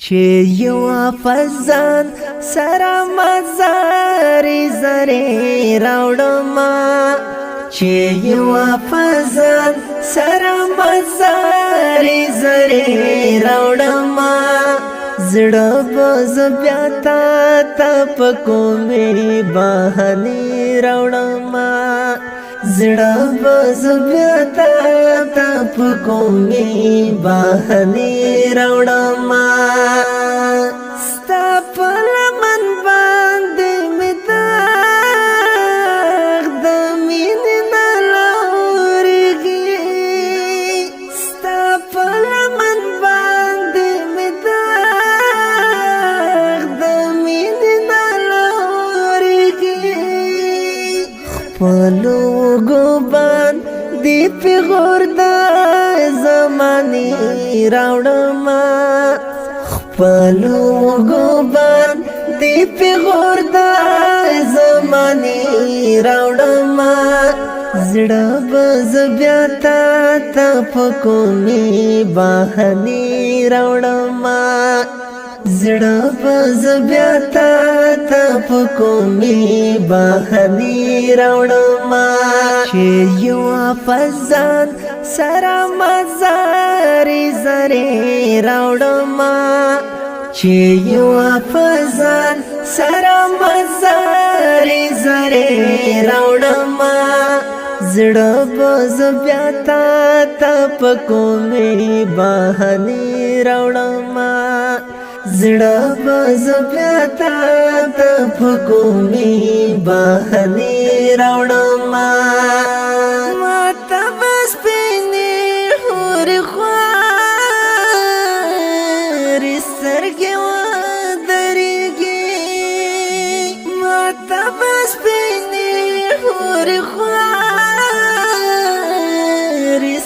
چې یو فزان سره مزارې زرې راوړم چې یو فزان سره مزارې زرې راوړم زړه بز بیا تا په کومې بهانې راوړم زړه بز بیا تا په کومې بهانې راوړم ستا په لمن باندې مې داغ د مینې نه لاورېږي ستا په لمن باندې مې داغ د مینې نه لاورېږي خپلو ګوبان دی پیغور د زمانې راوړم خپلو ګوبان دی پیغور د زمانې راوړم زړه بز بیا تا په کومې بهانې راوړم زړه بز بیا تا په کومې بهانې راوړم چې یو فزان سره مزارې زرې راوړم چې یو فزان سره مزارې زرې راوړم زړه بز بیا تا په کومې بهانې راوړم زړه بز بیا تا په کومې بهانې راوړم ماته بس سپینې حورې خوارې سترګې ودرېږي ماته بس سپینې حورې خوارې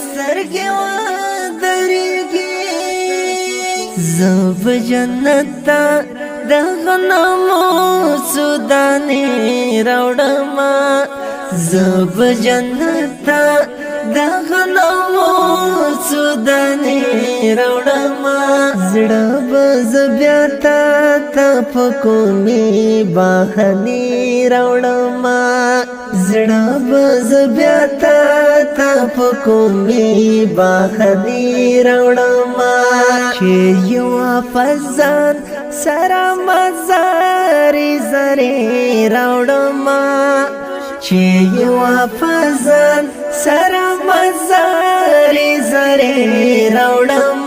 سترګې ودرېږي زه به جنت ته د غنمو سودانې راوړم زه به جنت ته د غنمو سودانې راوړم زړه بز بیا تا په کومې بهانې راوړم زړه بز بیا تا په کومې بهانې راوړم چې یو فزان سره مزارې زرې راوړم چې یو فزان سره مزارې زرې راوړم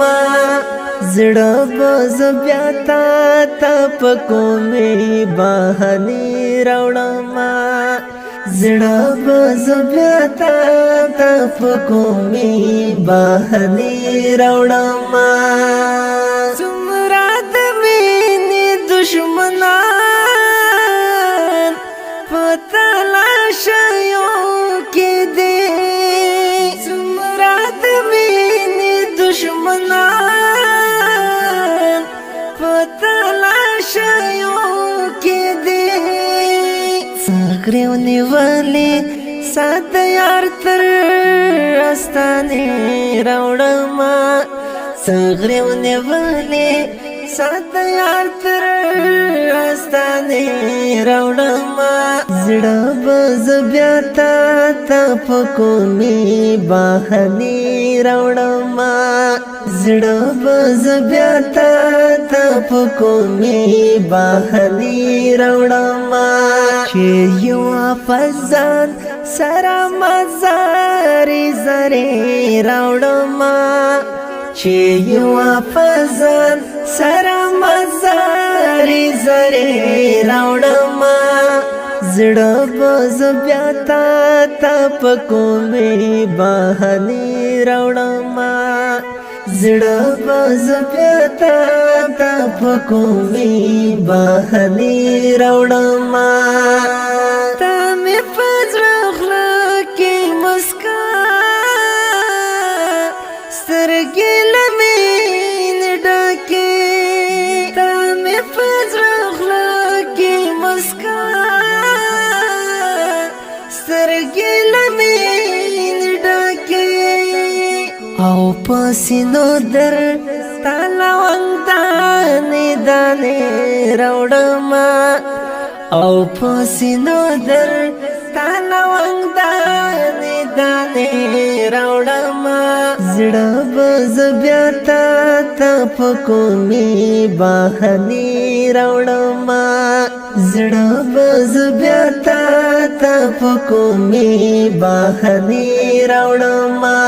زړه بز بیا تا په کومې بهانې راوړم زړه بز بیا تا په کومې بهانې راوړم څومره د مینې دشمنان په تلاشیو کې دي څومره د مینې دشمنان په تلاشیو کې دي سغرې ونیولې ساده یار تر استانې راوړم سغرې ونیولې ساده یار تر استانې راوړم زړه بز بیا تا په کومې بهانې راوړم زړه بز بیا تا په کومې بهانې راوړم چې یو فزان سره مزارې زرې راوړم چې یو فزان سره مزارې زرې راوړم زړه بز بیا تا په کومې بهانې راوړم زړه بز بیا تا په کومې بهانې راوړم تا مې په زړه خوله کې مسکا سترګې له مینې ډکې تا مې په زړه خوله کې مسکا سترګې له مینې ډکې او پسینو در تلوان دان راوړما او پسینو در تالوانګ دانې دانې راوړما زړه بز بیا تا پکومي بهاني راوړما زړه بز بیا تا پکومي بهاني راوړما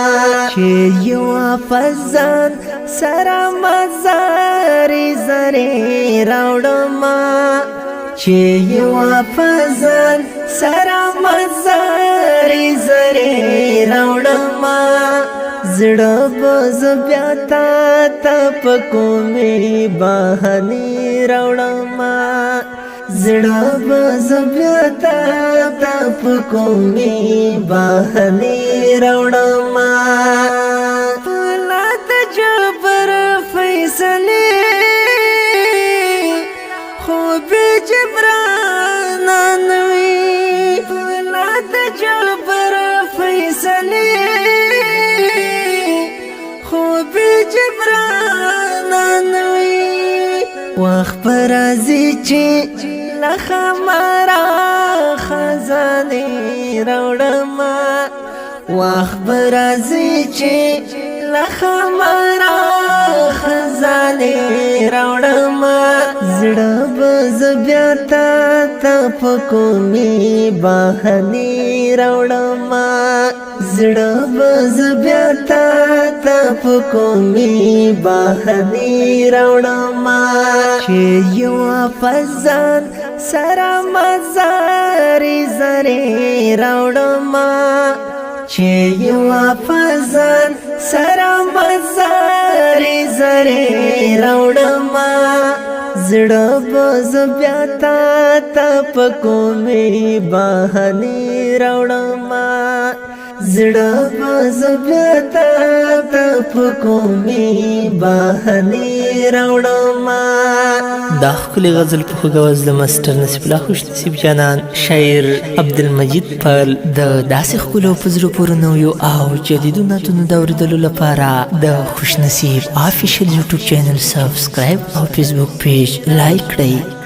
چې یو فزان سره مزاري زره راوړما چې یو فزان سره مزاري زره راوړما زړه بز بیا تا پکومي بهاني راوړما زړه بز بیا تا پکومي بهاني راوړما پلا د جبر فیصله خو به جبران نوي پلا د جبر فیصله خو به جبران نوي وخت پر ازي چې لخمرا خزانه راوړما وخت پر ازي چې لخمرا خزانه راوړما زړه بز بیا تا پکومي بهاني راوړما زړه بز بیا تا پکومي بهاني راوړما چې یو فزان سره مزاري زره راوړما چې یو فزان سره مزاري زره راوړما زړه بز بیا تا پکومي بهاني راوړما زړه بز بیا تا پکومي بهاني راوړما دا ښکلې غزل په خوږ آواز د ماسټر نصیب الله خوش نصیب جانان شاعر عبدالمجید پل د داسې ښکلو په زړه پورې نویو او جدیدو نعتونو د اورېدلو لپاره د خوش نصیب آفیشل یوټیوب چینل سبسکرایب او فیسبوک پیج لایک کړئ.